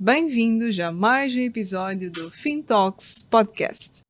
Bem-vindos a mais um episódio do FinTalks Podcast.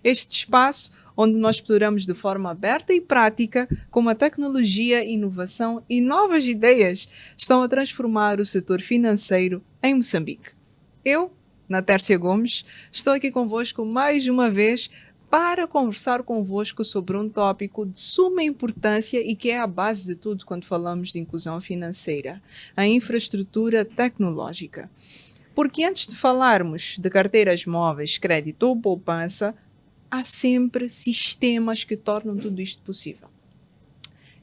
Este espaço onde nós exploramos de forma aberta e prática como a tecnologia, inovação e novas ideias estão a transformar o setor financeiro em Moçambique. Eu, Natércia Gomes, estou aqui convosco mais uma vez para conversar convosco sobre um tópico de suma importância e que é a base de tudo quando falamos de inclusão financeira, a infraestrutura tecnológica. Porque antes de falarmos de carteiras móveis, crédito ou poupança, há sempre sistemas que tornam tudo isto possível.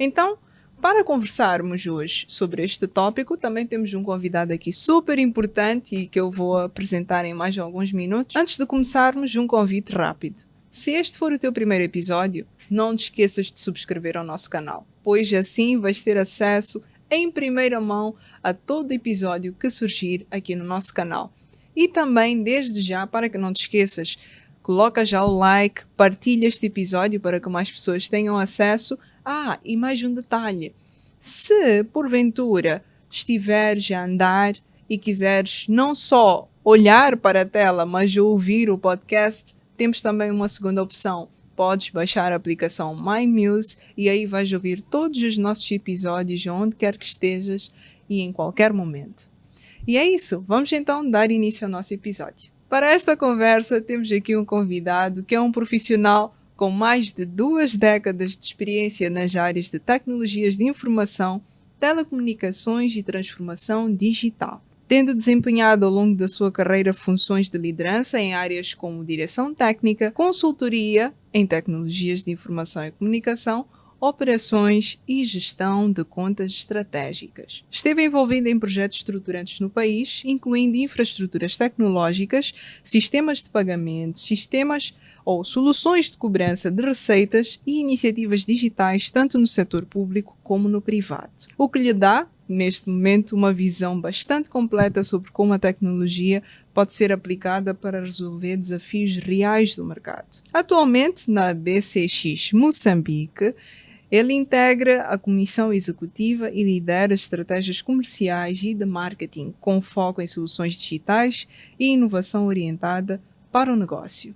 Então, para conversarmos hoje sobre este tópico, também temos um convidado aqui super importante e que eu vou apresentar em mais alguns minutos. Antes de começarmos, um convite rápido. Se este for o teu primeiro episódio, não te esqueças de subscrever ao nosso canal, pois assim vais ter acesso em primeira mão a todo episódio que surgir aqui no nosso canal. E também, desde já, para que não te esqueças, coloca já o like, partilha este episódio para que mais pessoas tenham acesso. E mais um detalhe. Se, porventura, estiveres a andar e quiseres não só olhar para a tela, mas ouvir o podcast, temos também uma segunda opção. Podes baixar a aplicação MyMuse e aí vais ouvir todos os nossos episódios onde quer que estejas e em qualquer momento. E é isso. Vamos então dar início ao nosso episódio. Para esta conversa, temos aqui um convidado que é um profissional com mais de 2 décadas de experiência nas áreas de tecnologias de informação, telecomunicações e transformação digital, tendo desempenhado ao longo da sua carreira funções de liderança em áreas como direção técnica, consultoria em tecnologias de informação e comunicação, operações e gestão de contas estratégicas. Esteve envolvido em projetos estruturantes no país, incluindo infraestruturas tecnológicas, sistemas de pagamento, sistemas ou soluções de cobrança de receitas e iniciativas digitais tanto no setor público como no privado. O que lhe dá, neste momento, uma visão bastante completa sobre como a tecnologia pode ser aplicada para resolver desafios reais do mercado. Atualmente, na BCX Moçambique, ele integra a comissão executiva e lidera estratégias comerciais e de marketing com foco em soluções digitais e inovação orientada para o negócio.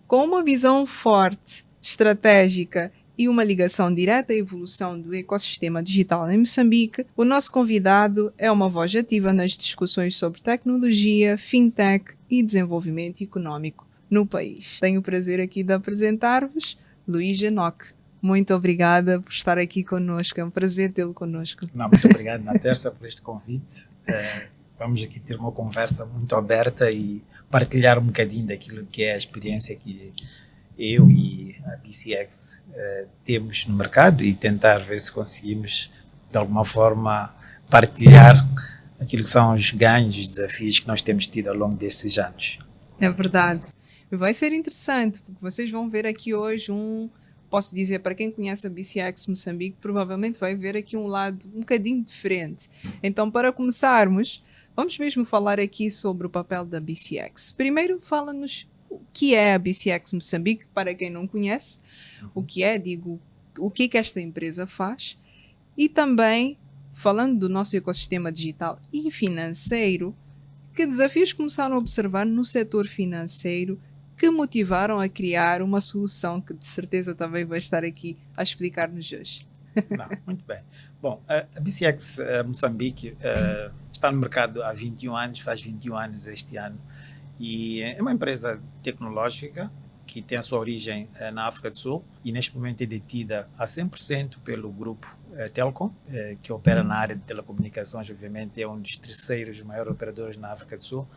Com uma visão forte, estratégica e uma ligação direta à evolução do ecossistema digital em Moçambique, o nosso convidado é uma voz ativa nas discussões sobre tecnologia, fintech e desenvolvimento econômico no país. Tenho o prazer aqui de apresentar-vos Luís Enoque. Muito obrigada por estar aqui connosco. É um prazer tê-lo connosco. Muito obrigado, Natércia, por este convite. Vamos aqui ter uma conversa muito aberta e partilhar um bocadinho daquilo que é a experiência que eu e a BCX temos no mercado e tentar ver se conseguimos, de alguma forma, partilhar aquilo que são os ganhos e os desafios que nós temos tido ao longo desses anos. É verdade. E vai ser interessante, porque vocês vão ver aqui hoje posso dizer, para quem conhece a BCX Moçambique, provavelmente vai ver aqui um lado um bocadinho diferente. Então, para começarmos, vamos mesmo falar aqui sobre o papel da BCX. Primeiro, fala-nos o que é a BCX Moçambique, para quem não conhece, o que esta empresa faz, e também, falando do nosso ecossistema digital e financeiro, que desafios começaram a observar no setor financeiro que motivaram a criar uma solução que de certeza também vai estar aqui a explicar-nos hoje. Muito bem. Bom, a BCX Moçambique está no mercado há 21 anos, faz 21 anos este ano, e é uma empresa tecnológica que tem a sua origem na África do Sul e neste momento é detida a 100% pelo grupo Telcom, que opera na área de telecomunicações, obviamente é um dos terceiros maiores operadores na África do Sul.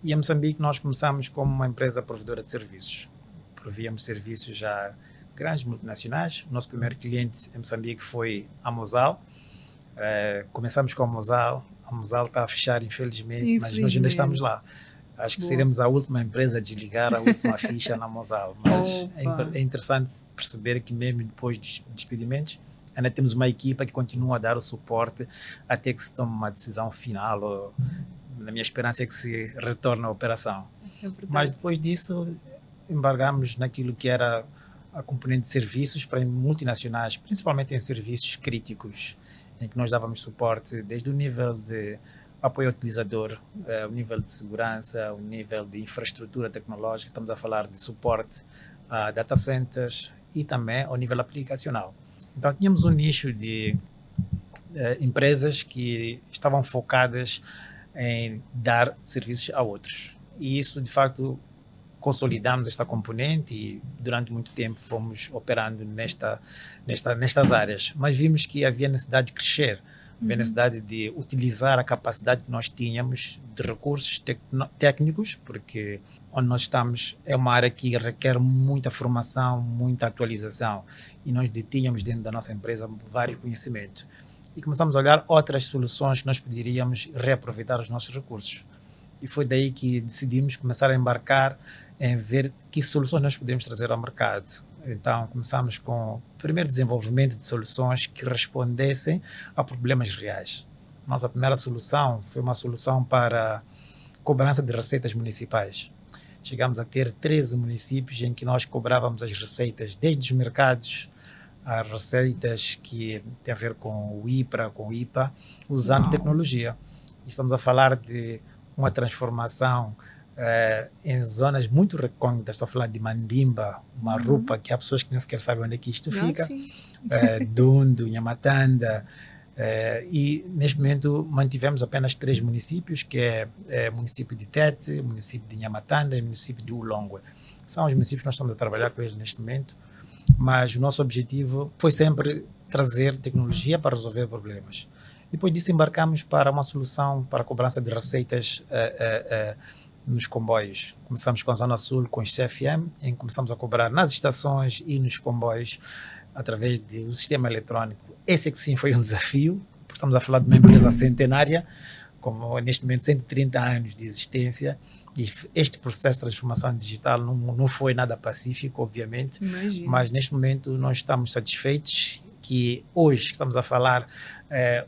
E em Moçambique nós começamos como uma empresa provedora de serviços. Províamos serviços a grandes multinacionais. O nosso primeiro cliente em Moçambique foi a Mosal. Começamos com a Mosal. A Mosal está a fechar, infelizmente, mas nós ainda estamos lá. Acho que seremos a última empresa a desligar a última ficha na Mosal. Mas é interessante perceber que mesmo depois dos despedimentos, ainda temos uma equipa que continua a dar o suporte até que se tome uma decisão final Na minha esperança é que se retorne à operação. É verdade. Mas depois disso, embargamos naquilo que era a componente de serviços para multinacionais, principalmente em serviços críticos, em que nós dávamos suporte desde o nível de apoio ao utilizador, o nível de segurança, o nível de infraestrutura tecnológica, estamos a falar de suporte a data centers e também ao nível aplicacional. Então tínhamos um nicho de empresas que estavam focadas em dar serviços a outros. E isso, de facto, consolidamos esta componente e durante muito tempo fomos operando nestas áreas. Mas vimos que havia necessidade de crescer, havia necessidade de utilizar a capacidade que nós tínhamos de recursos técnicos, porque onde nós estamos é uma área que requer muita formação, muita atualização, e nós detínhamos dentro da nossa empresa vários conhecimentos. E começamos a olhar outras soluções que nós poderíamos reaproveitar os nossos recursos. E foi daí que decidimos começar a embarcar em ver que soluções nós podemos trazer ao mercado. Então, começamos com o primeiro desenvolvimento de soluções que respondessem a problemas reais. Nossa primeira solução foi uma solução para cobrança de receitas municipais. Chegamos a ter 13 municípios em que nós cobrávamos as receitas, desde os mercados, as receitas que têm a ver com o IPRA, com o IPA, usando tecnologia. Estamos a falar de uma transformação em zonas muito recônditas. Estou a falar de Mandimba, Marupa, que há pessoas que nem sequer sabem onde é que isto fica, Dundo, Nhamatanda, e neste momento mantivemos apenas 3 municípios, que é o município de Tete, o município de Nhamatanda e o município de Ulongwe. São os municípios que nós estamos a trabalhar com eles neste momento, mas o nosso objetivo foi sempre trazer tecnologia para resolver problemas. Depois disso embarcamos para uma solução para a cobrança de receitas nos comboios. Começamos com a Zona Sul, com os CFM, em que começamos a cobrar nas estações e nos comboios através do sistema eletrónico. Esse é que sim foi um desafio, porque estamos a falar de uma empresa centenária, com neste momento 130 anos de existência, e este processo de transformação digital não foi nada pacífico, obviamente. Imagino. Mas neste momento nós estamos satisfeitos que hoje que estamos a falar,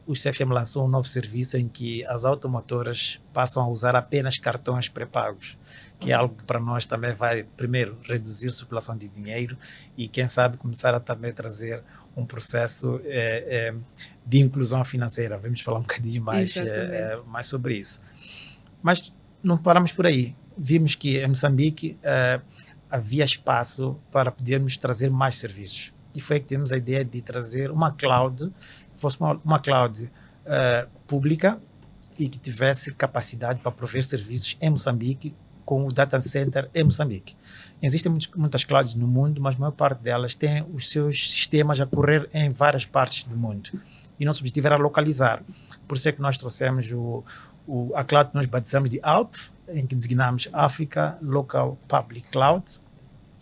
o CFM lançou um novo serviço em que as automotoras passam a usar apenas cartões pré-pagos, que é algo que para nós também vai, primeiro, reduzir a circulação de dinheiro e, quem sabe, começar a também trazer um processo de inclusão financeira. Vamos falar um bocadinho mais sobre isso. Mas não paramos por aí. Vimos que em Moçambique havia espaço para podermos trazer mais serviços. E foi que tivemos a ideia de trazer uma cloud, que fosse uma cloud pública e que tivesse capacidade para prover serviços em Moçambique, com o data center em Moçambique. Existem muitas clouds no mundo, mas a maior parte delas tem os seus sistemas a correr em várias partes do mundo. E nosso objetivo era localizar. Por isso é que nós trouxemos a cloud que nós batizamos de ALP, em que designamos Africa Local Public Cloud,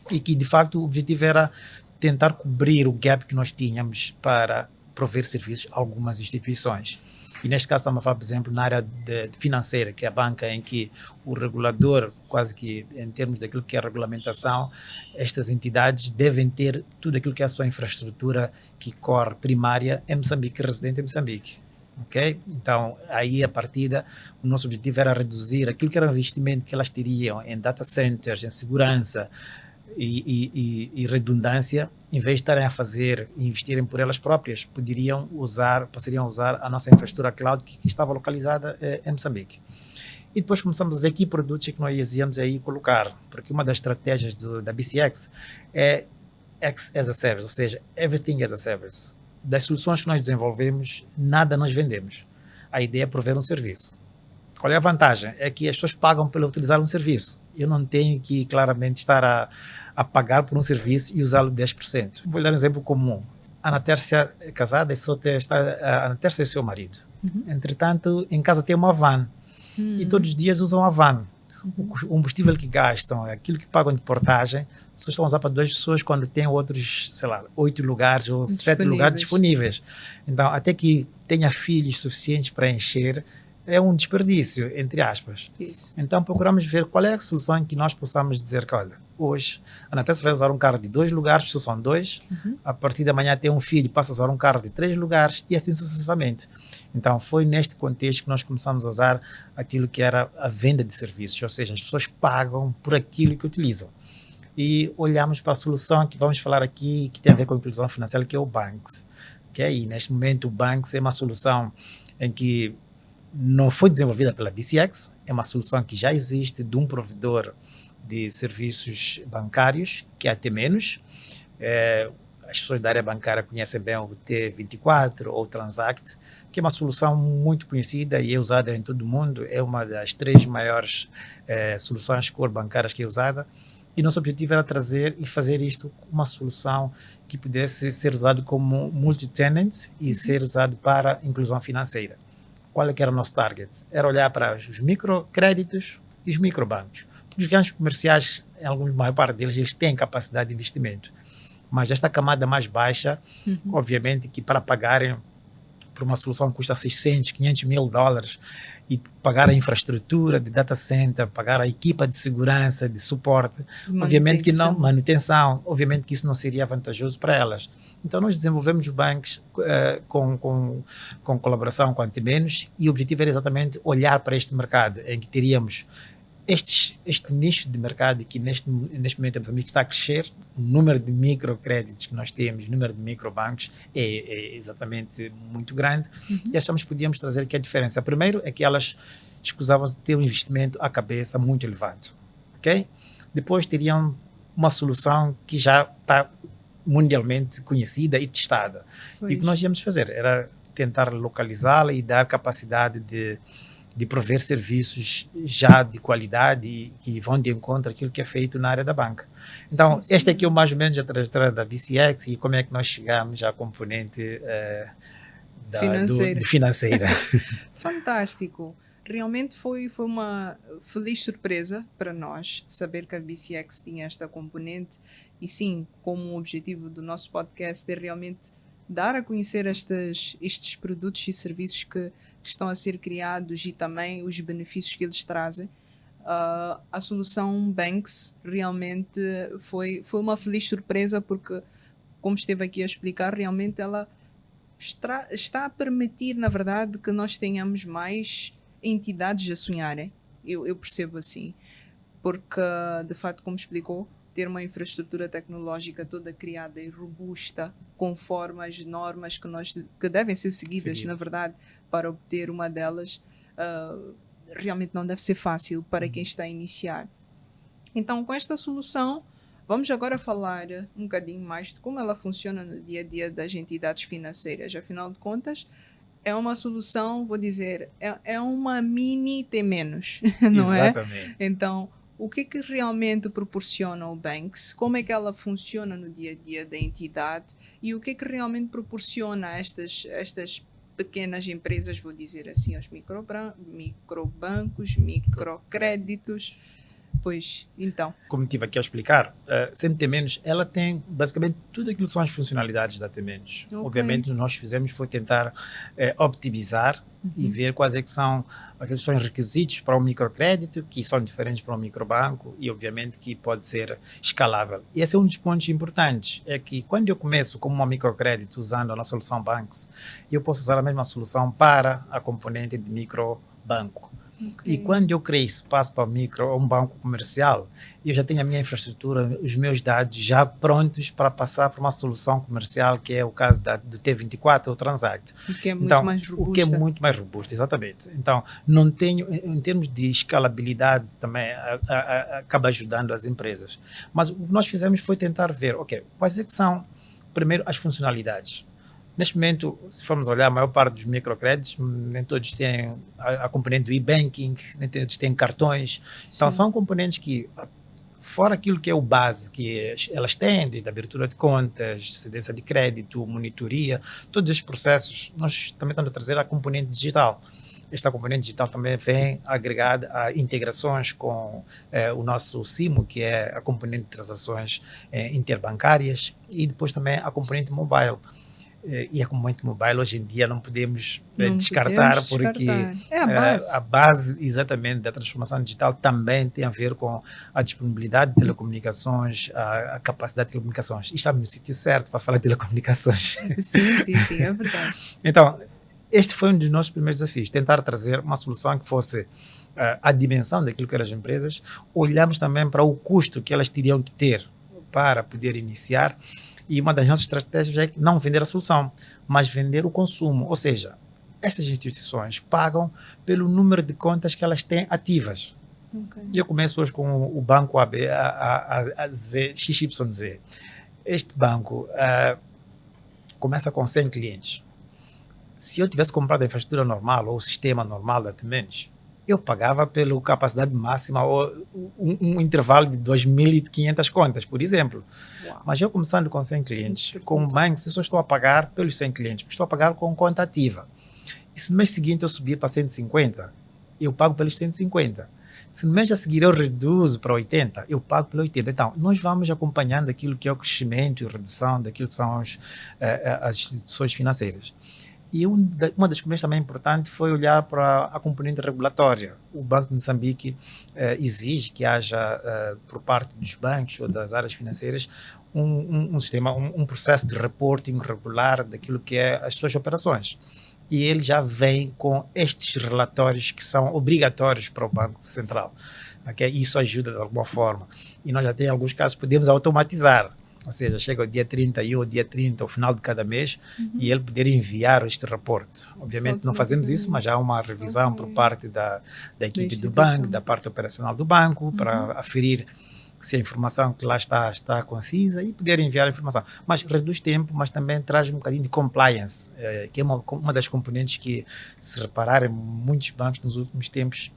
e que, de facto, o objetivo era tentar cobrir o gap que nós tínhamos para prover serviços a algumas instituições. E neste caso estamos a falar, por exemplo, na área financeira, que é a banca, em que o regulador, quase que em termos daquilo que é a regulamentação, estas entidades devem ter tudo aquilo que é a sua infraestrutura que corre primária em Moçambique, residente em Moçambique. Okay? Então, aí a partida, o nosso objetivo era reduzir aquilo que era o investimento que elas teriam em data centers, em segurança e redundância, em vez de estarem a fazer e investirem por elas próprias, passariam a usar a nossa infraestrutura cloud que estava localizada em Moçambique. E depois começamos a ver que produtos é que nós íamos aí colocar, porque uma das estratégias da BCX é X as a Service, ou seja, Everything as a Service. Das soluções que nós desenvolvemos, nada nós vendemos. A ideia é prover um serviço. Qual é a vantagem? É que as pessoas pagam pelo utilizar um serviço. Eu não tenho que claramente estar a pagar por um serviço e usá-lo 10%. Vou dar um exemplo comum. A Ana Tércia é casada a Ana Tércia é seu marido. Entretanto, em casa tem uma van. E todos os dias usam a van. O combustível que gastam, aquilo que pagam de portagem, só estão a usar para 2 pessoas quando tem outros, 8 lugares ou 7 lugares disponíveis. Então, até que tenha filhos suficientes para encher, é um desperdício, entre aspas. Isso. Então procuramos ver qual é a solução em que nós possamos dizer que, olha, hoje a Natasha vai usar um carro de 2 lugares, só são 2, a partir da manhã tem um filho, passa a usar um carro de 3 lugares e assim sucessivamente. Então foi neste contexto que nós começamos a usar aquilo que era a venda de serviços, ou seja, as pessoas pagam por aquilo que utilizam. E olhamos para a solução que vamos falar aqui, que tem a ver com a inclusão financeira, que é o Banks. E neste momento o Banks é uma solução em que não foi desenvolvida pela BCX, é uma solução que já existe de um provedor de serviços bancários, que é a T-. As pessoas da área bancária conhecem bem o T24 ou o Transact, que é uma solução muito conhecida e é usada em todo o mundo, é uma das 3 maiores soluções core bancárias que é usada, e nosso objetivo era trazer e fazer isto uma solução que pudesse ser usado como multi-tenant e ser usado para inclusão financeira. Qual é que era o nosso target? Era olhar para os microcréditos e os microbancos. Os grandes comerciais, a maior parte deles, eles têm capacidade de investimento. Mas esta camada mais baixa, obviamente que para pagarem por uma solução que custa 600, 500 mil dólares e pagar a infraestrutura de data center, pagar a equipa de segurança, de suporte, obviamente que não, manutenção, obviamente que isso não seria vantajoso para elas. Então nós desenvolvemos os bancos com colaboração com a T-, e o objetivo era exatamente olhar para este mercado em que teríamos este nicho de mercado que neste momento temos que está a crescer. O número de microcréditos que nós temos, o número de microbancos é exatamente muito grande, e achamos que podíamos trazer que a diferença. Primeiro é que elas escusavam-se de ter um investimento à cabeça muito elevado, ok? Depois teriam uma solução que já está mundialmente conhecida e testada. E o que nós íamos fazer era tentar localizá-la e dar capacidade de prover serviços já de qualidade e que vão de encontro àquilo que é feito na área da banca. Então, esta aqui é mais ou menos a trajetória da BCX e como é que nós chegamos à componente financeira. Fantástico. Realmente foi uma feliz surpresa para nós saber que a BCX tinha esta componente, e sim, como o objetivo do nosso podcast é realmente dar a conhecer estes produtos e serviços que estão a ser criados e também os benefícios que eles trazem. A solução Banks realmente foi uma feliz surpresa, porque, como esteve aqui a explicar, realmente ela está a permitir, na verdade, que nós tenhamos mais entidades a sonharem. Eu percebo assim, porque, de facto, como explicou, ter uma infraestrutura tecnológica toda criada e robusta, conforme as normas que devem ser seguidas, na verdade, para obter uma delas, realmente não deve ser fácil para quem está a iniciar. Então, com esta solução, vamos agora falar um bocadinho mais de como ela funciona no dia a dia das entidades financeiras. Afinal de contas, é uma solução, vou dizer, é uma mini T-, não é? Exatamente. Então, o que realmente proporciona o Banks, como é que ela funciona no dia a dia da entidade e o que realmente proporciona a estas pequenas empresas, vou dizer assim, aos microbancos, microcréditos. Pois, então. Como estive aqui a explicar, sem T-, ela tem basicamente tudo aquilo que são as funcionalidades da T-. Okay. Obviamente, o que nós fizemos foi tentar optimizar e ver quais é que são aqueles são os requisitos para um microcrédito, que são diferentes para um microbanco e, obviamente, que pode ser escalável. E esse é um dos pontos importantes, é que quando eu começo como um microcrédito usando a nossa solução Banks, eu posso usar a mesma solução para a componente de microbanco. Okay. E quando eu criei espaço para um banco comercial, eu já tenho a minha infraestrutura, os meus dados já prontos para passar para uma solução comercial, que é o caso do T24 ou Transact. O que é muito mais robusta. O que é muito mais robusto, exatamente. Então, não tenho, em termos de escalabilidade, também acaba ajudando as empresas. Mas o que nós fizemos foi tentar ver, ok, quais é que são, primeiro, as funcionalidades. Neste momento, se formos olhar, a maior parte dos microcréditos, nem todos têm a componente do e-banking, nem todos têm cartões. Então, são componentes que, fora aquilo que é o base, que elas têm, desde a abertura de contas, cedência de crédito, monitoria, todos esses processos, nós também estamos a trazer a componente digital. Esta componente digital também vem agregada a integrações com o nosso SIMO, que é a componente de transações interbancárias, e depois também a componente mobile. e é com muito mobile. Hoje em dia não podemos Não descartar, podemos porque descartar. É a base. a base exatamente da transformação digital também tem a ver com a disponibilidade de telecomunicações, a capacidade de telecomunicações. E estamos no sítio certo para falar de telecomunicações. Sim, é verdade. Então, este foi um dos nossos primeiros desafios, tentar trazer uma solução que fosse a dimensão daquilo que eram as empresas. Olhamos também para o custo que elas teriam que ter para poder iniciar, e uma das nossas estratégias é não vender a solução, mas vender o consumo. Ou seja, essas instituições pagam pelo número de contas que elas têm ativas. Okay. Eu começo hoje com o banco XYZ. Este banco começa com 100 clientes. Se eu tivesse comprado a infraestrutura normal ou o sistema normal da Temenos, eu pagava pela capacidade máxima ou um intervalo de 2.500 contas, por exemplo. Uau. Mas eu começando com 100 clientes, com o banco, se eu só estou a pagar pelos 100 clientes, estou a pagar com conta ativa. E se no mês seguinte eu subir para 150, eu pago pelos 150. Se no mês a seguir eu reduzo para 80, eu pago pelos 80. Então, nós vamos acompanhando aquilo que é o crescimento e redução daquilo que são as instituições financeiras. E uma das coisas também importantes foi olhar para a componente regulatória. O Banco de Moçambique exige que haja, por parte dos bancos ou das áreas financeiras, um sistema, um processo de reporting regular daquilo que é as suas operações. E ele já vem com estes relatórios que são obrigatórios para o Banco Central. Okay? Isso ajuda de alguma forma. E nós já temos alguns casos, podemos automatizar. Ou seja, chega o dia 31 ou dia 30, ao final de cada mês, e ele poder enviar este reporte. Obviamente não fazemos isso, mas há uma revisão por parte da equipe do banco, da parte operacional do banco, para aferir se a informação que lá está concisa e poder enviar a informação. Mas reduz tempo, mas também traz um bocadinho de compliance, que é uma das componentes que, se repararem, muitos bancos nos últimos tempos,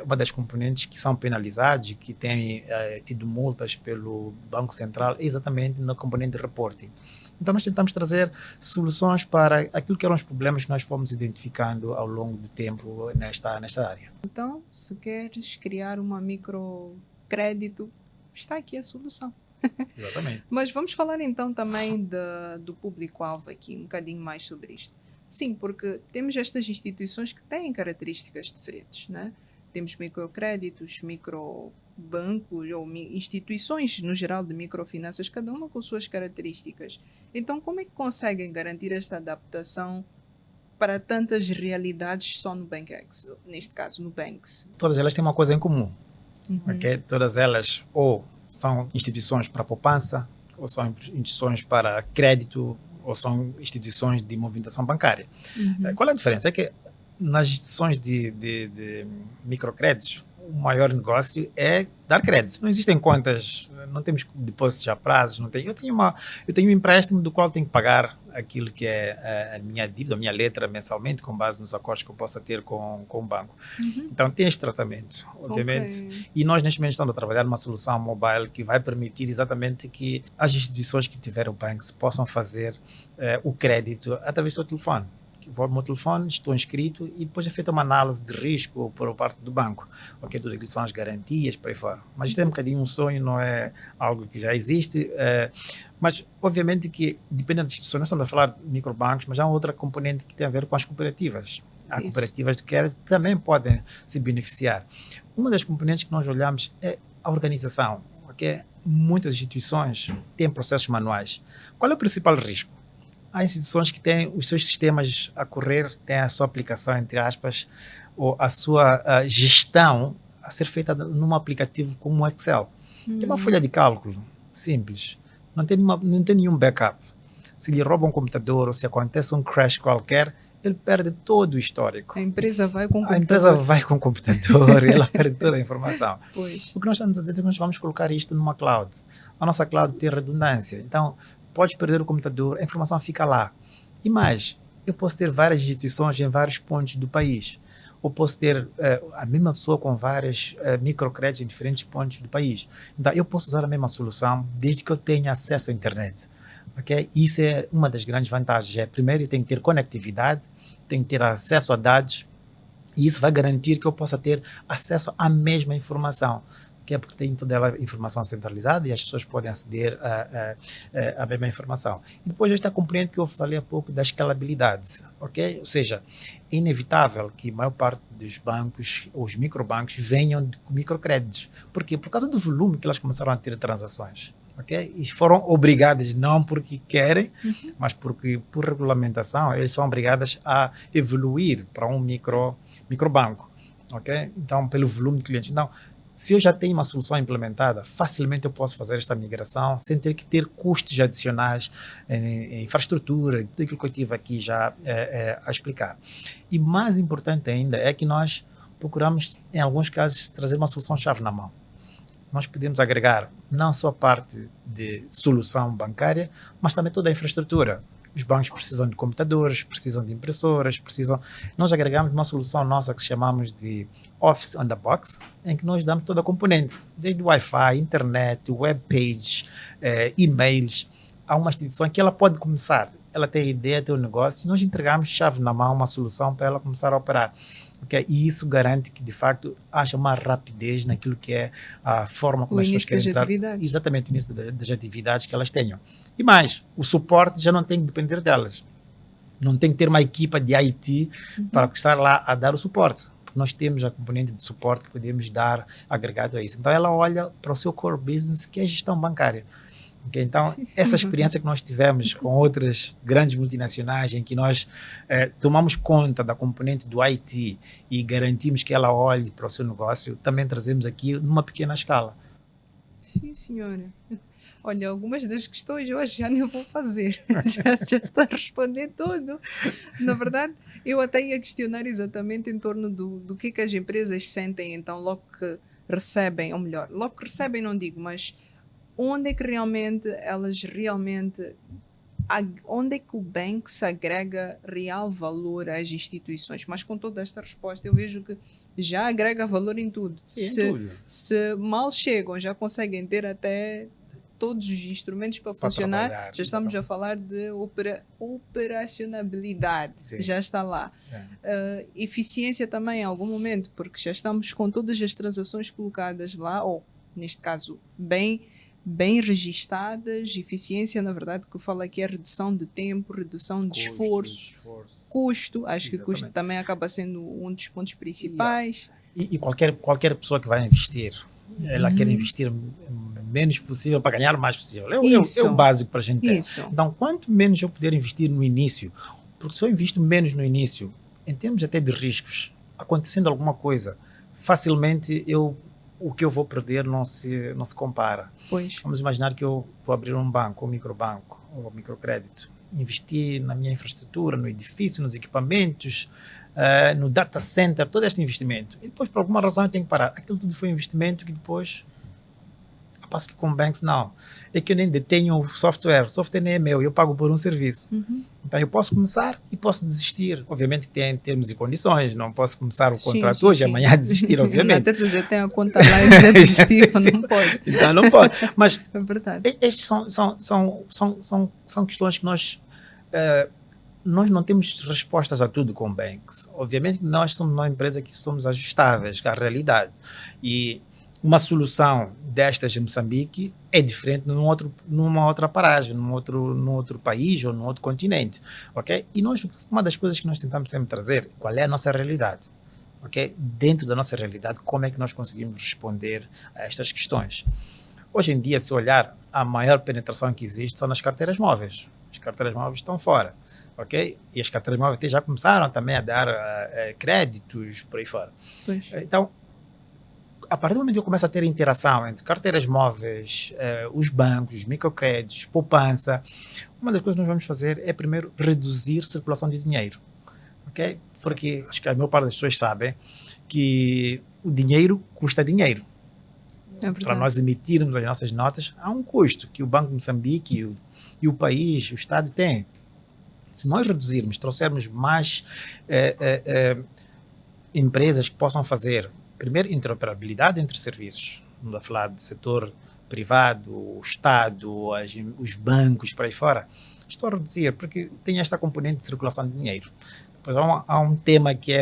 uma das componentes que são penalizados e que têm tido multas pelo Banco Central é exatamente na componente de reporting. Então nós tentamos trazer soluções para aquilo que eram os problemas que nós fomos identificando ao longo do tempo nesta área. Então, se queres criar uma microcrédito, está aqui a solução. Exatamente. Mas vamos falar então também do público-alvo aqui, um bocadinho mais sobre isto. Sim, porque temos estas instituições que têm características diferentes, né? Temos microcréditos, microbancos ou instituições no geral de microfinanças, cada uma com suas características. Então, como é que conseguem garantir esta adaptação para tantas realidades só no BankX, neste caso no Banks? Todas elas têm uma coisa em comum. Okay? Todas elas ou são instituições para poupança, ou são instituições para crédito, ou são instituições de movimentação bancária. Qual é a diferença? É que nas instituições de microcréditos, o maior negócio é dar crédito. Não existem contas, não temos depósitos a prazos, não tem. Eu tenho um empréstimo do qual tenho que pagar aquilo que é a minha dívida, a minha letra mensalmente, com base nos acordos que eu possa ter com o banco. Então tem este tratamento, obviamente. E nós neste momento estamos a trabalhar numa solução mobile que vai permitir exatamente que as instituições que tiverem o Banks possam fazer o crédito através do seu telefone. Vou ao meu telefone, estou inscrito e depois é feita uma análise de risco por parte do banco. Ok, tudo aquilo são as garantias, por aí fora. Mas isto é um bocadinho um sonho, não é algo que já existe. Mas, obviamente, que depende da instituição. Nós estamos a falar de microbancos, mas há outra componente que tem a ver com as cooperativas. Há cooperativas de crédito que também podem se beneficiar. Uma das componentes que nós olhamos é a organização. Okay? Muitas instituições têm processos manuais. Qual é o principal risco? Há instituições que têm os seus sistemas a correr, têm a sua aplicação, entre aspas, ou a sua gestão a ser feita num aplicativo como o Excel. Que é uma folha de cálculo simples. Não tem nenhum backup. Se lhe roubam um computador ou se acontece um crash qualquer, ele perde todo o histórico. A empresa vai com o computador. A empresa vai com o computador e ela perde toda a informação. Pois. O que nós estamos a dizer é que nós vamos colocar isto numa cloud. A nossa cloud tem redundância. Então, podes perder o computador, a informação fica lá. E mais, eu posso ter várias instituições em vários pontos do país. Ou posso ter a mesma pessoa com vários microcréditos em diferentes pontos do país. Então, eu posso usar a mesma solução desde que eu tenha acesso à internet. Okay? Isso é uma das grandes vantagens. Primeiro, eu tenho que ter conectividade, tenho que ter acesso a dados, e isso vai garantir que eu possa ter acesso à mesma informação. que é porque tem toda a informação centralizada e as pessoas podem aceder à mesma informação. E depois esta componente que eu falei há pouco da escalabilidade, ok? Ou seja, é inevitável que a maior parte dos bancos, os microbancos, venham de microcréditos. Por quê? Por causa do volume que elas começaram a ter transações. Okay? E foram obrigadas, não porque querem, mas porque, por regulamentação, eles são obrigadas a evoluir para um microbanco. Okay? Então, pelo volume de clientes. Então, se eu já tenho uma solução implementada, facilmente eu posso fazer esta migração sem ter que ter custos adicionais em infraestrutura, tudo aquilo que eu tive aqui já a explicar. E mais importante ainda é que nós procuramos, em alguns casos, trazer uma solução-chave na mão. Nós podemos agregar não só a parte de solução bancária, mas também toda a infraestrutura. Os bancos precisam de computadores, precisam de impressoras, Nós agregamos uma solução nossa que chamamos de Office on the Box, em que nós damos toda a componente, desde o Wi-Fi, internet, webpage, e-mails. Há uma instituição que ela pode começar, ela tem a ideia, tem o negócio, e nós entregamos chave na mão, uma solução para ela começar a operar. Okay? E isso garante que, de facto, haja uma rapidez naquilo que é a forma como as pessoas querem entrar. Exatamente, o início das atividades que elas tenham. E mais, o suporte já não tem que depender delas. Não tem que ter uma equipa de IT para estar lá a dar o suporte. Porque nós temos a componente de suporte que podemos dar agregado a isso. Então, ela olha para o seu core business, que é a gestão bancária. Okay, então, essa experiência que nós tivemos com outras grandes multinacionais, em que nós tomamos conta da componente do IT e garantimos que ela olhe para o seu negócio, também trazemos aqui numa pequena escala. Sim, senhora. Olha, algumas das questões hoje já nem vou fazer. já está a responder tudo. Na verdade, eu até ia questionar exatamente em torno do que as empresas sentem, então, logo que recebem, ou melhor, logo que recebem não digo, mas onde é que onde é que o Banks agrega real valor às instituições? Mas com toda esta resposta eu vejo que já agrega valor em tudo. Sim, se mal chegam, já conseguem ter até todos os instrumentos para funcionar, já estamos a falar de operacionalidade, já está lá. Eficiência também em algum momento, porque já estamos com todas as transações colocadas lá, ou neste caso bem registadas. Eficiência, na verdade, que eu falo aqui é redução de tempo, redução de esforço, custo. Acho que custo também acaba sendo um dos pontos principais. E qualquer pessoa que vai investir, ela quer investir menos possível para ganhar mais possível. É o básico para a gente ter. Então, quanto menos eu puder investir no início, porque se eu invisto menos no início, em termos até de riscos, acontecendo alguma coisa, facilmente o que eu vou perder não se compara. Pois. Vamos imaginar que eu vou abrir um banco, um microbanco, ou microcrédito, investir na minha infraestrutura, no edifício, nos equipamentos, no data center, todo este investimento. E depois, por alguma razão, eu tenho que parar. Aquilo tudo foi um investimento que depois... Passo que com Banks, não. É que eu nem detenho o software nem é meu, eu pago por um serviço. Então, eu posso começar e posso desistir. Obviamente que tem termos e condições, não posso começar o contrato hoje e amanhã desistir, obviamente. Até se já tem a conta lá e já desistiu, não pode. Então, não pode. Mas é verdade. Estes são questões que nós não temos respostas a tudo com Banks. Obviamente que nós somos uma empresa que somos ajustáveis à realidade. E uma solução destas em Moçambique é diferente numa outra paragem, num outro país ou num outro continente, ok? E uma das coisas que nós tentamos sempre trazer, qual é a nossa realidade, ok? Dentro da nossa realidade, como é que nós conseguimos responder a estas questões? Hoje em dia, se olhar, a maior penetração que existe são nas carteiras móveis. As carteiras móveis estão fora, ok? E as carteiras móveis já começaram também a dar créditos por aí fora. Pois. Então, a partir do momento que eu começo a ter interação entre carteiras móveis, os bancos, os microcréditos, poupança, uma das coisas que nós vamos fazer é primeiro reduzir a circulação de dinheiro, ok? Porque acho que a maior parte das pessoas sabem que o dinheiro custa dinheiro. Para nós emitirmos as nossas notas, há um custo que o Banco de Moçambique e o país, o Estado tem. Se nós reduzirmos, trouxermos mais empresas que possam fazer primeiro, interoperabilidade entre serviços. Vamos falar do setor privado, o Estado, os bancos, para aí fora. Estou a reduzir, porque tem esta componente de circulação de dinheiro. Depois há um tema que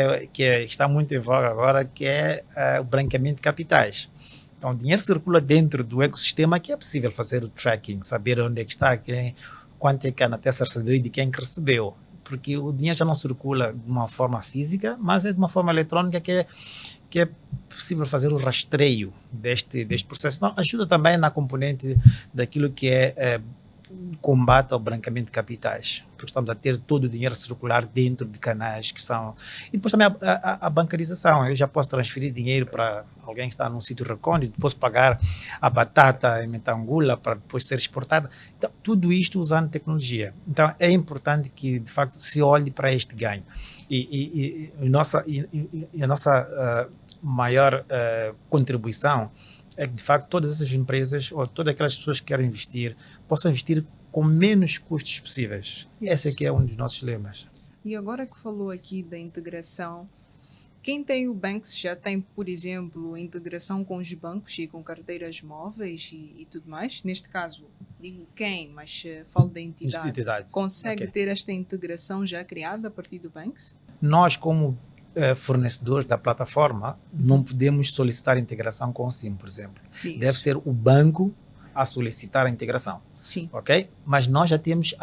está muito em voga agora, que é o branqueamento de capitais. Então, o dinheiro circula dentro do ecossistema que é possível fazer o tracking, saber onde é que está, quanto é que a Anatel recebeu e de quem que recebeu. Porque o dinheiro já não circula de uma forma física, mas é de uma forma eletrônica que é possível fazer o rastreio deste processo. Então, ajuda também na componente daquilo que é combate ao branqueamento de capitais, porque estamos a ter todo o dinheiro a circular dentro de canais que são... E depois também a bancarização. Eu já posso transferir dinheiro para alguém que está num sítio recôndito, posso pagar a batata em Metangula para depois ser exportada. Então, tudo isto usando tecnologia. Então, é importante que, de facto, se olhe para este ganho. E a nossa maior contribuição é que, de facto, todas essas empresas ou todas aquelas pessoas que querem investir possam investir com menos custos possíveis. Esse aqui é um dos nossos lemas. E agora que falou aqui da integração, quem tem o Banks já tem, por exemplo, integração com os bancos e com carteiras móveis e tudo mais? Neste caso, digo quem, mas falo da entidade. Consegue ter esta integração já criada a partir do Banks? Nós, como fornecedores da plataforma, não podemos solicitar integração com o SIM, por exemplo. Isso. Deve ser o banco a solicitar a integração. Sim. Ok? Mas nós já temos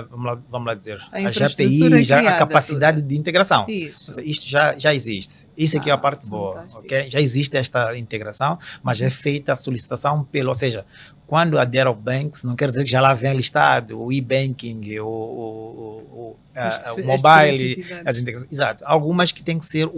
vamos lá dizer, a API, já a capacidade de integração. Isso. Seja, isto já existe. Isso aqui é a parte boa. Okay? Já existe esta integração, mas é feita a solicitação ou seja, quando adere ao Banks, não quer dizer que já lá vem listado o e-banking, o mobile, as integrações. Exato. Algumas que tem que ser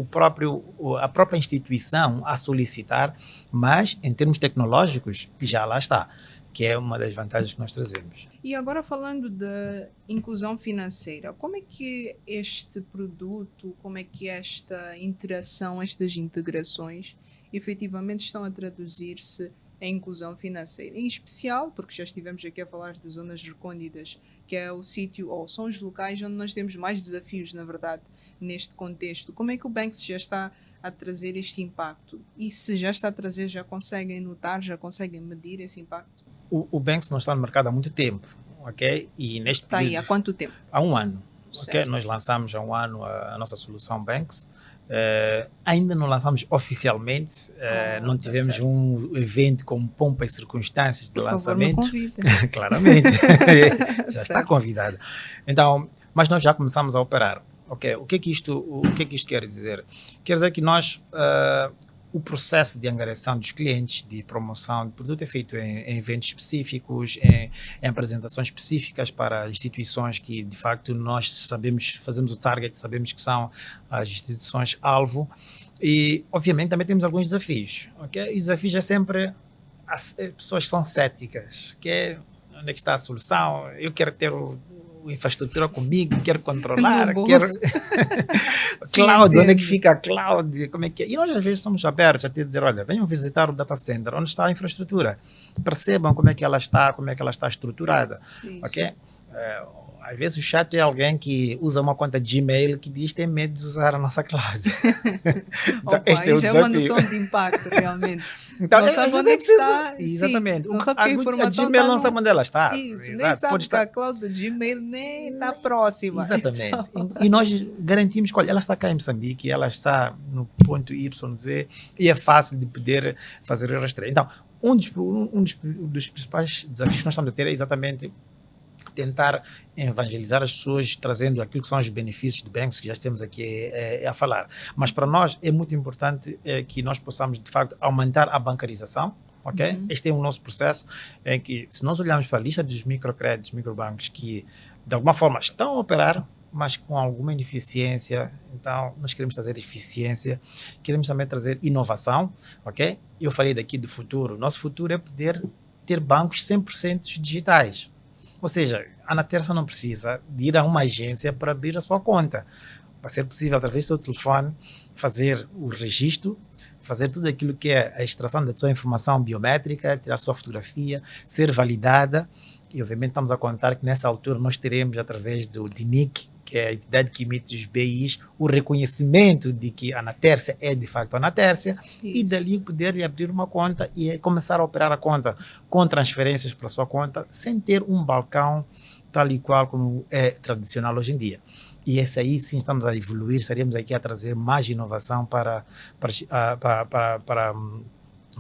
a própria instituição a solicitar, mas em termos tecnológicos já lá está, que é uma das vantagens que nós trazemos. E agora falando da inclusão financeira, como é que este produto, como é que esta interação, estas integrações efetivamente estão a traduzir-se em inclusão financeira? Em especial, porque já estivemos aqui a falar de zonas recônditas, que é o sítio, ou são os locais onde nós temos mais desafios, na verdade, neste contexto. Como é que o Banks já está a trazer este impacto? E se já está a trazer, já conseguem notar, já conseguem medir esse impacto? O Banks não está no mercado há muito tempo, ok? E neste está aí, há quanto tempo? Há um ano, ok? Nós lançamos há um ano a nossa solução Banks. Ainda não lançamos oficialmente, não tivemos um evento com pompa e circunstâncias de lançamento. Por favor, me Claramente, já está convidada. Então, mas nós já começamos a operar. Ok? O que é que isto quer dizer? Quer dizer que nós o processo de angariação dos clientes, de promoção de produto é feito em eventos específicos, em apresentações específicas para instituições que, de facto, nós sabemos, fazemos o target, sabemos que são as instituições-alvo e, obviamente, também temos alguns desafios. Okay? E os desafios é sempre as pessoas são céticas, que é onde é que está a solução, eu quero ter infraestrutura comigo, quero controlar, quero cloud, onde é que fica a cloud, como é que é? E nós às vezes somos abertos a te dizer, olha, venham visitar o data center, onde está a infraestrutura, percebam como é que ela está estruturada, ok? Às vezes o chato é alguém que usa uma conta Gmail que diz que tem medo de usar a nossa cloud. Então, este é o desafio. É uma noção de impacto, realmente. Então, não sabe onde é que está. Exatamente. Sim, não sabe que a informação a Gmail não sabe onde ela está. Isso, nem sabe que a cloud do Gmail nem está próxima. Exatamente. Então. E nós garantimos que, olha, ela está cá em Moçambique, ela está no ponto YZ e é fácil de poder fazer o rastreio. Então, um dos principais desafios que nós estamos a ter é exatamente tentar evangelizar as pessoas, trazendo aquilo que são os benefícios do Banks, que já estamos aqui a falar. Mas para nós é muito importante que nós possamos, de facto, aumentar a bancarização. Okay? Este é o nosso processo, em que, se nós olharmos para a lista dos microcréditos, microbancos, que de alguma forma estão a operar, mas com alguma ineficiência, então nós queremos trazer eficiência, queremos também trazer inovação. Okay? Eu falei daqui do futuro. Nosso futuro é poder ter bancos 100% digitais. Ou seja, a Anaterça não precisa de ir a uma agência para abrir a sua conta. Vai ser possível, através do seu telefone, fazer o registro, fazer tudo aquilo que é a extração da sua informação biométrica, tirar a sua fotografia, ser validada. E, obviamente, estamos a contar que, nessa altura, nós teremos, através do DINIC, que é a entidade que emite os BIs, o reconhecimento de que a Anaterça é, de facto, a Anaterça, e dali poder abrir uma conta e começar a operar a conta com transferências para a sua conta, sem ter um balcão tal e qual como é tradicional hoje em dia. E esse aí, sim, estamos a evoluir, estaremos aqui a trazer mais inovação para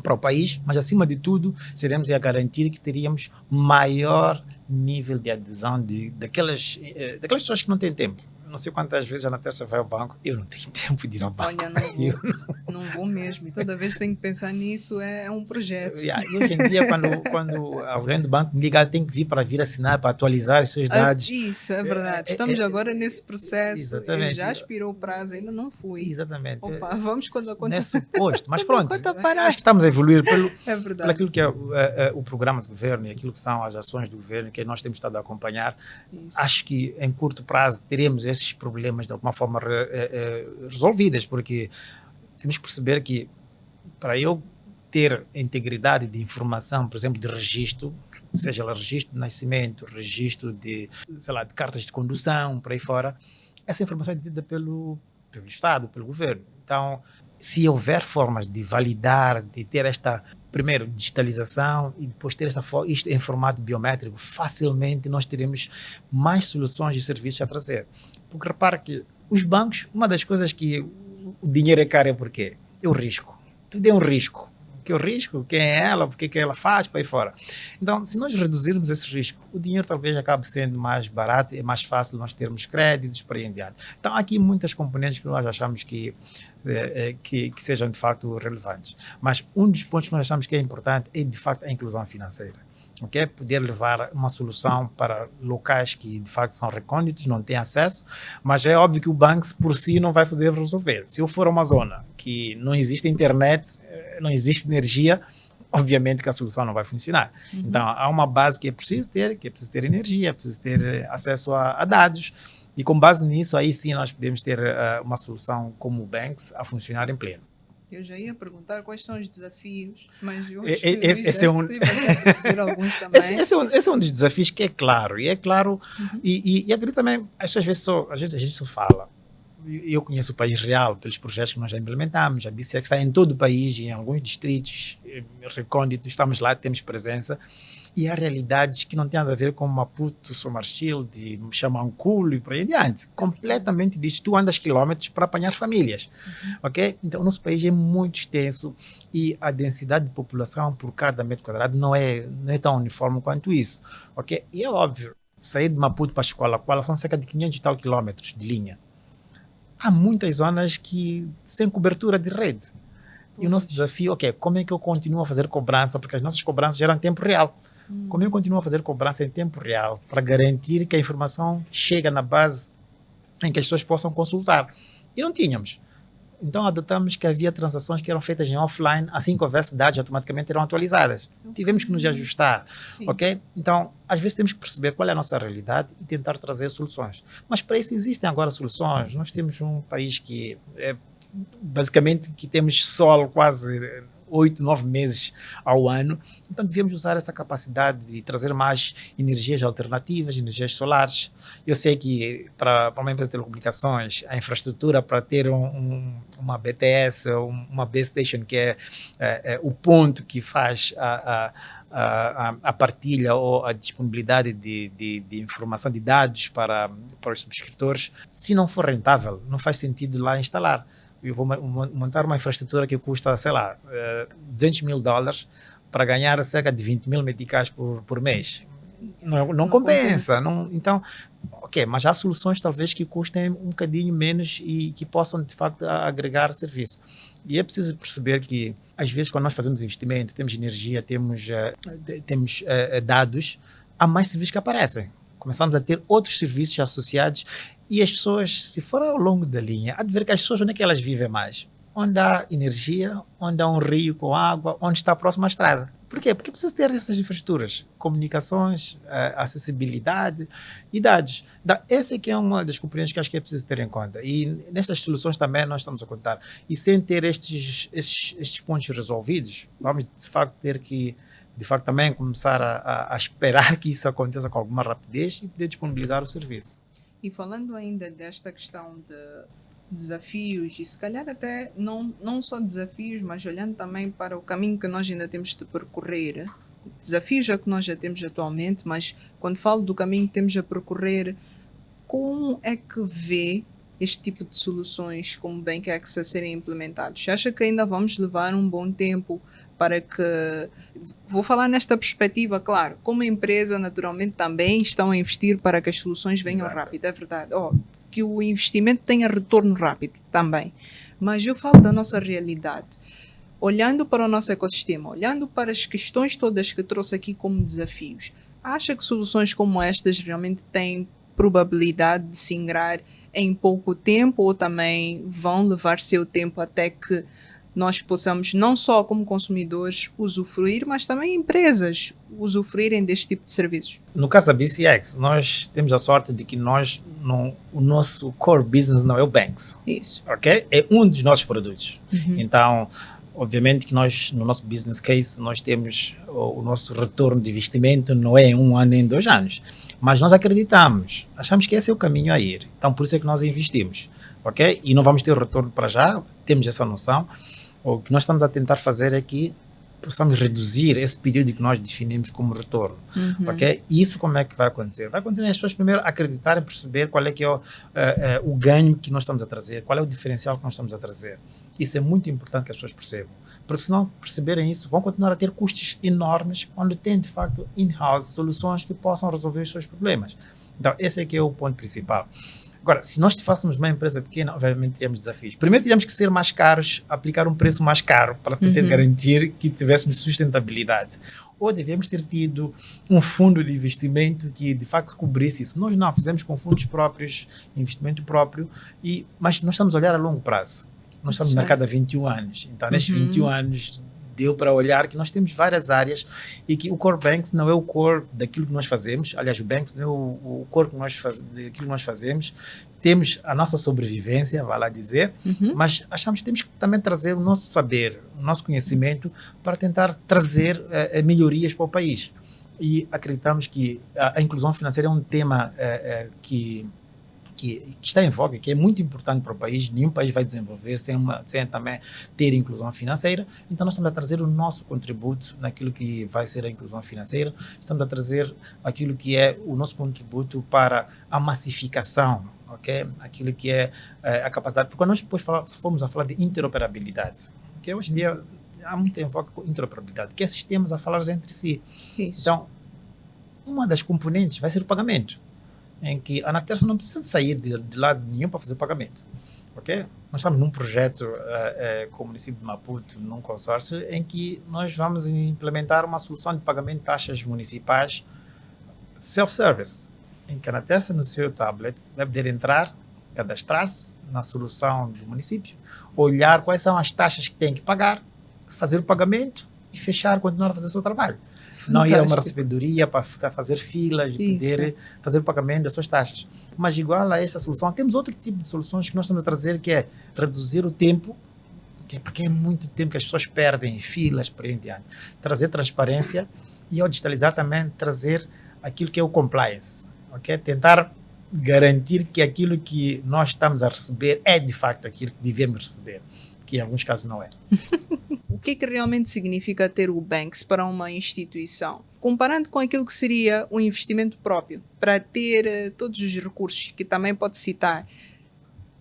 para o país, mas acima de tudo, seremos a garantir que teríamos maior nível de adesão daquelas pessoas que não têm tempo. Não sei quantas vezes já na terça vai ao banco, eu não tenho tempo de ir ao banco. Olha, não vou mesmo. E toda vez que tenho que pensar nisso, é um projeto. E hoje em dia, quando alguém do banco me liga, tem que vir assinar para atualizar os seus dados. Isso, é verdade. Estamos agora nesse processo. Exatamente. Eu já expirou o prazo, ainda não fui. Exatamente. Opa, vamos quando a conta... Não é suposto, mas pronto, parar. acho que estamos a evoluir É verdade. pelo aquilo que é o programa de governo e aquilo que são as ações do governo que nós temos estado a acompanhar. Isso. Acho que em curto prazo teremos esses problemas de alguma forma resolvidas, porque temos que perceber que para eu ter integridade de informação, por exemplo, de registro, seja lá registro de nascimento, registro de, sei lá, de cartas de condução, por aí fora, essa informação é detida pelo Estado, pelo governo. Então, se houver formas de validar, de ter esta, primeiro, digitalização e depois ter isto em formato biométrico, facilmente nós teremos mais soluções e serviços a trazer. Porque repara que os bancos, uma das coisas que o dinheiro é caro é porque é o risco. Tudo é um risco. Que é o risco, quem é ela, o que ela faz, para aí fora. Então, se nós reduzirmos esse risco, o dinheiro talvez acabe sendo mais barato, é mais fácil nós termos créditos, para aí em diante. Então, há aqui muitas componentes que nós achamos que sejam de facto relevantes. Mas um dos pontos que nós achamos que é importante é de facto a inclusão financeira. Okay? Poder levar uma solução para locais que de facto são recônditos, não têm acesso, mas é óbvio que o banco por si não vai poder resolver. Se eu for a uma zona que não existe internet, não existe energia, obviamente que a solução não vai funcionar. Uhum. Então há uma base que é preciso ter energia, é preciso ter acesso a dados, e com base nisso aí sim nós podemos ter uma solução como o Banks a funcionar em pleno. Eu já ia perguntar quais são os desafios, mas eu esse é um... dizer alguns também. Esse é um dos desafios que é claro, Uhum. e acredito também, às vezes a gente só fala. Eu conheço o país real pelos projetos que nós já implementamos, a BCX está em todo o país, em alguns distritos recônditos, estamos lá, temos presença, e há realidades que não têm nada a ver com Maputo, Somarchilde, Xamanculo e por aí adiante. Completamente disto. Tu andas quilómetros para apanhar famílias. Ok? Então, o nosso país é muito extenso e a densidade de população por cada metro quadrado não é tão uniforme quanto isso. Ok? E é óbvio, sair de Maputo para a Escola são cerca de 500 e tal quilómetros de linha. Há muitas zonas que sem cobertura de rede. E o nosso desafio, ok, como é que eu continuo a fazer cobrança? Porque as nossas cobranças geram em tempo real. Como eu continuo a fazer cobrança em tempo real para garantir que a informação chega na base em que as pessoas possam consultar? E não tínhamos. Então adotamos que havia transações que eram feitas em offline, assim que houvesse dados automaticamente eram atualizadas. Tivemos que nos ajustar, ok? Então, às vezes temos que perceber qual é a nossa realidade e tentar trazer soluções. Mas para isso existem agora soluções. Nós temos um país que basicamente que temos sol quase 8, 9 meses ao ano, então devíamos usar essa capacidade de trazer mais energias alternativas, energias solares. Eu sei que para uma empresa de telecomunicações, a infraestrutura para ter uma BTS, uma base station, que é o ponto que faz a partilha ou a disponibilidade de informação, de dados para os subscritores, se não for rentável, não faz sentido lá instalar. Eu vou montar uma infraestrutura que custa, sei lá, $200 mil para ganhar cerca de 20 mil meticais por mês. Não compensa. Não, então, ok, mas há soluções talvez que custem um bocadinho menos e que possam, de facto, agregar serviço. E é preciso perceber que, às vezes, quando nós fazemos investimento, temos energia, temos dados, há mais serviços que aparecem. Começamos a ter outros serviços associados e as pessoas, se for ao longo da linha, há de ver que as pessoas, onde é que elas vivem mais? Onde há energia, onde há um rio com água, onde está próximo à estrada. Por quê? Porque precisa ter essas infraestruturas, comunicações, acessibilidade e dados. Essa é que é uma das componentes que acho que é preciso ter em conta. E nestas soluções também nós estamos a contar. E sem ter estes pontos resolvidos, vamos de facto ter que também começar a esperar que isso aconteça com alguma rapidez e poder disponibilizar o serviço. E falando ainda desta questão de desafios, e se calhar até não só desafios, mas olhando também para o caminho que nós ainda temos de percorrer, desafios é que nós já temos atualmente, mas quando falo do caminho que temos a percorrer, como é que vê este tipo de soluções como BankX a serem implementados? Acha que ainda vamos levar um bom tempo para que... Vou falar nesta perspectiva, claro, como empresa, naturalmente, também estão a investir para que as soluções venham rápido, é verdade. Que o investimento tenha retorno rápido também. Mas eu falo da nossa realidade. Olhando para o nosso ecossistema, olhando para as questões todas que trouxe aqui como desafios, acha que soluções como estas realmente têm probabilidade de se ingrar em pouco tempo ou também vão levar seu tempo até que nós possamos, não só como consumidores, usufruir, mas também empresas usufruírem deste tipo de serviços? No caso da BCX, nós temos a sorte de que o nosso core business não é o Banks. Isso. Ok? É um dos nossos produtos. Então, obviamente que nós, no nosso business case, nós temos o nosso retorno de investimento não é em 1 ano, nem em 2 anos. Mas nós acreditamos, achamos que esse é o caminho a ir. Então, por isso é que nós investimos. Ok? E não vamos ter o retorno para já, temos essa noção. O que nós estamos a tentar fazer é que possamos reduzir esse período que nós definimos como retorno. Ok? E isso como é que vai acontecer? Vai acontecer as pessoas primeiro acreditarem, perceber qual é que é o ganho que nós estamos a trazer, qual é o diferencial que nós estamos a trazer. Isso é muito importante que as pessoas percebam. Porque se não perceberem isso, vão continuar a ter custos enormes quando têm, de facto, in-house soluções que possam resolver os seus problemas. Então, esse é que é o ponto principal. Agora, se nós fôssemos uma empresa pequena, obviamente teríamos desafios. Primeiro, teríamos que ser mais caros, aplicar um preço mais caro para poder garantir que tivéssemos sustentabilidade. Ou devemos ter tido um fundo de investimento que, de facto, cobrisse isso. Nós não, fizemos com fundos próprios, investimento próprio, mas nós estamos a olhar a longo prazo. Nós estamos no mercado há 21 anos. Então, nestes 21 anos, deu para olhar que nós temos várias áreas e que o core Banks não é o core daquilo que nós fazemos. Aliás, o Banks não é o core daquilo que nós fazemos. Temos a nossa sobrevivência, vai lá dizer, mas achamos que temos que também trazer o nosso saber, o nosso conhecimento para tentar trazer melhorias para o país. E acreditamos que a inclusão financeira é um tema que está em voga, que é muito importante para o país. Nenhum país vai desenvolver sem também ter inclusão financeira. Então, nós estamos a trazer o nosso contributo naquilo que vai ser a inclusão financeira. Estamos a trazer aquilo que é o nosso contributo para a massificação, ok? Aquilo que é a capacidade. Porque quando nós depois formos a falar de interoperabilidade, que hoje em dia há muito em voga com interoperabilidade, que é sistemas a falar entre si. Isso. Então, uma das componentes vai ser o pagamento, em que a Anaterça não precisa sair de lado nenhum para fazer o pagamento. Ok? Nós estamos num projeto com o município de Maputo, num consórcio, em que nós vamos implementar uma solução de pagamento de taxas municipais self-service, em que a Anaterça, no seu tablet, vai poder entrar, cadastrar-se na solução do município, olhar quais são as taxas que tem que pagar, fazer o pagamento e fechar, continuar a fazer o seu trabalho. Não ir a uma recebedoria para fazer filas e poder fazer o pagamento das suas taxas. Mas igual a esta solução, temos outro tipo de soluções que nós estamos a trazer, que é reduzir o tempo, porque é muito tempo que as pessoas perdem em filas, por aí em diante. Trazer transparência e, ao digitalizar também, trazer aquilo que é o compliance. Okay? Tentar garantir que aquilo que nós estamos a receber é, de facto, aquilo que devemos receber, que em alguns casos não é. O que realmente significa ter o Banks para uma instituição? Comparando com aquilo que seria um investimento próprio, para ter todos os recursos que também pode citar,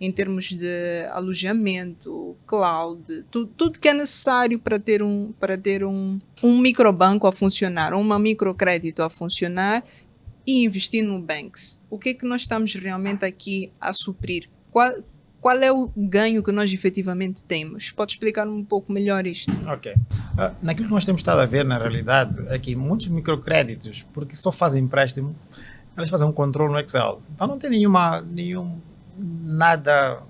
em termos de alojamento, cloud, tudo que é necessário para ter um microbanco a funcionar, uma microcrédito a funcionar e investir no Banks. O que é que nós estamos realmente aqui a suprir? Qual é o ganho que nós efetivamente temos? Pode explicar um pouco melhor isto? Ok. Naquilo que nós temos estado a ver, na realidade, é que muitos microcréditos, porque só fazem empréstimo, eles fazem um controle no Excel. Então não tem nada,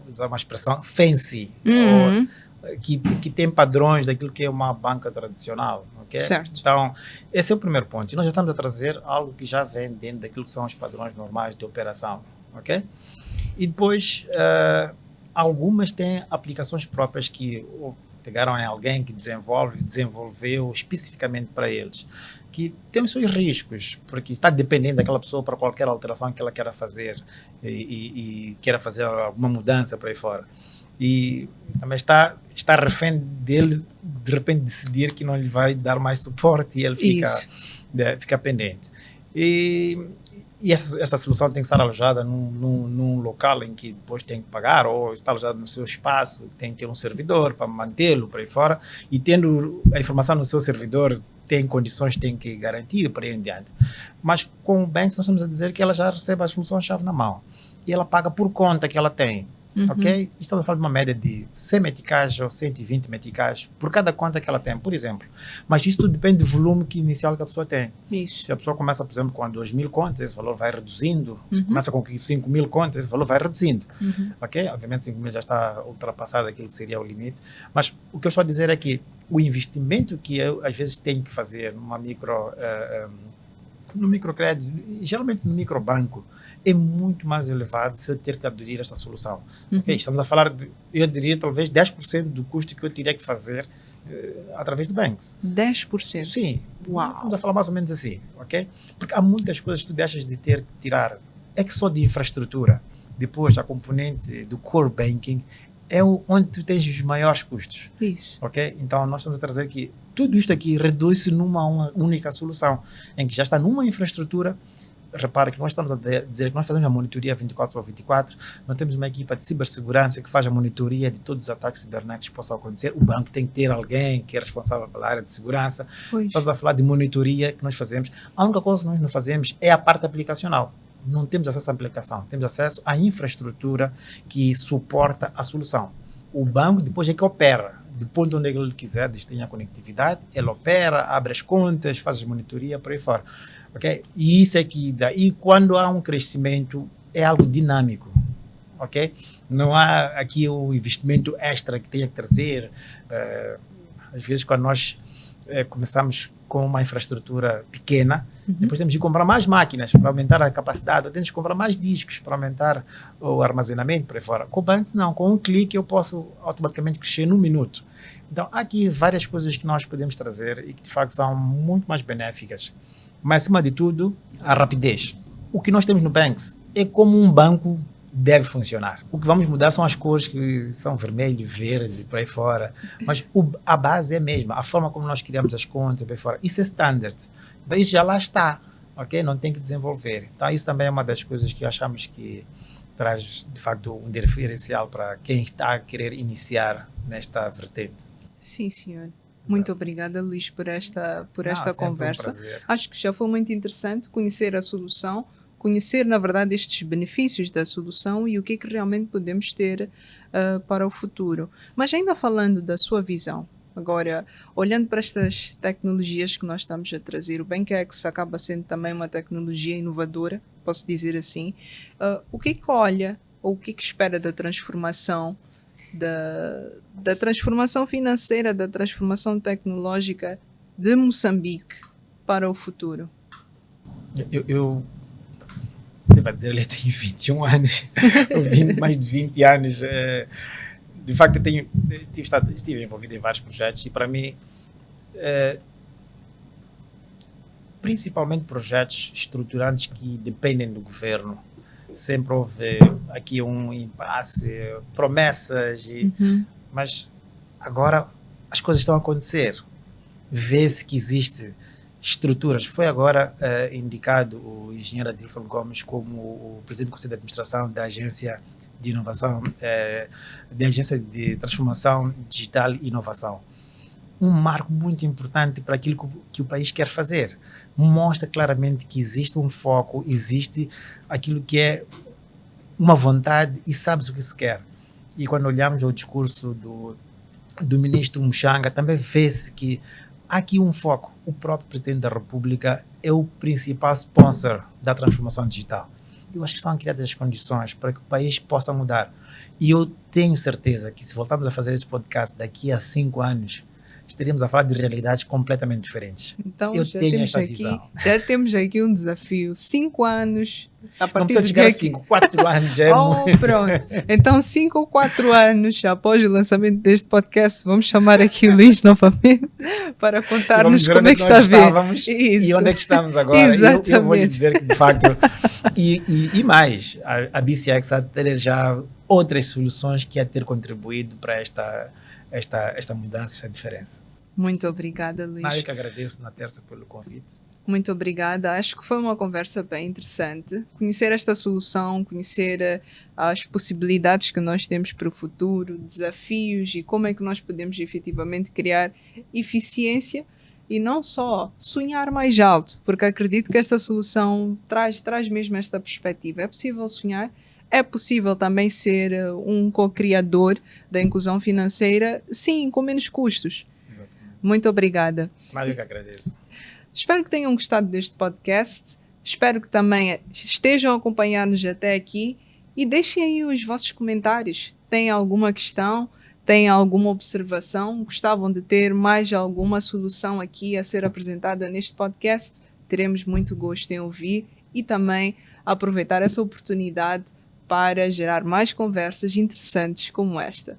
usar uma expressão, fancy, ou que tem padrões daquilo que é uma banca tradicional. Okay? Certo. Então, esse é o primeiro ponto. E nós já estamos a trazer algo que já vem dentro daquilo que são os padrões normais de operação. Ok? E depois, algumas têm aplicações próprias que pegaram em alguém que desenvolveu especificamente para eles, que tem os seus riscos, porque está dependendo daquela pessoa para qualquer alteração que ela queira fazer e queira fazer alguma mudança por aí fora. E também está refém dele, de repente, decidir que não lhe vai dar mais suporte e ele fica pendente. E E essa solução tem que estar alojada num local em que depois tem que pagar, ou está alojada no seu espaço, tem que ter um servidor para mantê-lo por aí fora, e tendo a informação no seu servidor, tem condições, tem que garantir por aí em diante. Mas com o Banks nós estamos a dizer que ela já recebe a solução-chave na mão, e ela paga por conta que ela tem. Ok? Estamos a falar de uma média de 100 meticais ou 120 meticais por cada conta que ela tem, por exemplo. Mas isso tudo depende do volume inicial que a pessoa tem. Isso. Se a pessoa começa, por exemplo, com 2.000 contas, esse valor vai reduzindo. Se começa com 5.000 contas, esse valor vai reduzindo. Ok? Obviamente 5.000 já está ultrapassado aquilo que seria o limite. Mas o que eu estou a dizer é que o investimento que eu, às vezes, tenho que fazer no microcrédito, geralmente no microbanco, é muito mais elevado se eu ter que aderir a esta solução. Okay? Estamos a falar, eu diria, talvez 10% do custo que eu teria que fazer através do Banks. 10%? Sim. Uau! Estamos a falar mais ou menos assim, ok? Porque há muitas coisas que tu deixas de ter que tirar. É que só de infraestrutura. Depois, a componente do core banking é onde tu tens os maiores custos. Isso. Ok? Então, nós estamos a trazer que tudo isto aqui reduz-se numa única solução, em que já está numa infraestrutura. Repara que nós estamos a dizer que nós fazemos a monitoria 24/24, nós temos uma equipa de cibersegurança que faz a monitoria de todos os ataques cibernéticos que possam acontecer. O banco tem que ter alguém que é responsável pela área de segurança. Pois. Estamos a falar de monitoria que nós fazemos. A única coisa que nós não fazemos é a parte aplicacional. Não temos acesso à aplicação, temos acesso à infraestrutura que suporta a solução. O banco depois é que opera. Depois de onde ele quiser, tem a conectividade, ele opera, abre as contas, faz a monitoria, por aí fora. Okay? E isso é que dá. E quando há um crescimento, é algo dinâmico. Okay? Não há aqui o investimento extra que tenha que trazer. Às vezes, quando nós começamos com uma infraestrutura pequena, depois temos de comprar mais máquinas para aumentar a capacidade, temos de comprar mais discos para aumentar o armazenamento, por aí fora. Com o Banks, não. Com um clique, eu posso automaticamente crescer num minuto. Então, há aqui várias coisas que nós podemos trazer e que, de facto, são muito mais benéficas. Mas, acima de tudo, a rapidez. O que nós temos no Banks é como um banco deve funcionar. O que vamos mudar são as cores que são vermelho, verde e por aí fora. Mas a base é a mesma. A forma como nós criamos as contas, por aí fora. Isso é standard. Então, isso já lá está. Ok? Não tem que desenvolver. Então, isso também é uma das coisas que achamos que traz, de facto, um diferencial para quem está a querer iniciar nesta vertente. Sim, senhor. Muito obrigada, Luís, por esta conversa. Um Acho que já foi muito interessante conhecer a solução, conhecer, na verdade, estes benefícios da solução e o que é que realmente podemos ter para o futuro. Mas ainda falando da sua visão, agora, olhando para estas tecnologias que nós estamos a trazer, o BankX acaba sendo também uma tecnologia inovadora, posso dizer assim. O que é que olha, ou o que é que espera da transformação da transformação financeira, da transformação tecnológica de Moçambique para o futuro? Eu devo dizer, eu tenho 21 anos, mais de 20 anos. De facto, estive envolvido em vários projetos e, para mim, principalmente projetos estruturantes que dependem do governo. Sempre houve aqui um impasse, promessas, mas agora as coisas estão a acontecer. Vê-se que existe estruturas. Foi agora indicado o engenheiro Adilson Gomes como o presidente do Conselho de Administração da Agência de Inovação, da Agência de Transformação Digital e Inovação. Um marco muito importante para aquilo que o país quer fazer. Mostra claramente que existe um foco, existe aquilo que é uma vontade e sabe-se o que se quer. E quando olhamos ao discurso do ministro Muchanga, também vê-se que há aqui um foco. O próprio Presidente da República é o principal sponsor da transformação digital. Eu acho que estão criadas as condições para que o país possa mudar. E eu tenho certeza que se voltarmos a fazer esse podcast daqui a 5 anos, estaríamos a falar de realidades completamente diferentes. Então, eu tenho esta visão. Já temos aqui um desafio. 5 anos, a partir não precisa chegar a 5, 4 anos já é muito. Pronto. Então, 5 ou 4 anos após o lançamento deste podcast, vamos chamar aqui o Luís novamente para contar-nos como é que está a ver. E onde é que estamos agora. Exatamente. Eu vou lhe dizer que, de facto, e mais, a BCX a ter já outras soluções que a ter contribuído para esta mudança, esta diferença. Muito obrigada, Luís. Eu que agradeço na terça pelo convite. Muito obrigada. Acho que foi uma conversa bem interessante. Conhecer esta solução, conhecer as possibilidades que nós temos para o futuro, desafios e como é que nós podemos efetivamente criar eficiência e não só sonhar mais alto, porque acredito que esta solução traz mesmo esta perspectiva. É possível sonhar, é possível também ser um co-criador da inclusão financeira, sim, com menos custos. Exatamente. Muito obrigada. Mas eu que agradeço. Espero que tenham gostado deste podcast. Espero que também estejam a acompanhar-nos até aqui e deixem aí os vossos comentários. Têm alguma questão? Têm alguma observação? Gostavam de ter mais alguma solução aqui a ser apresentada neste podcast? Teremos muito gosto em ouvir e também aproveitar essa oportunidade para gerar mais conversas interessantes como esta.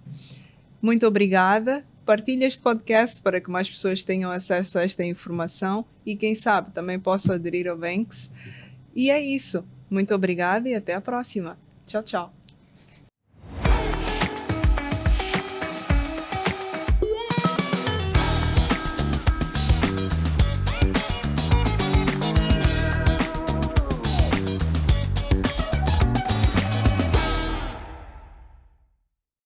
Muito obrigada. Partilhe este podcast para que mais pessoas tenham acesso a esta informação e, quem sabe, também possam aderir ao Banks. E é isso. Muito obrigada e até a próxima. Tchau, tchau.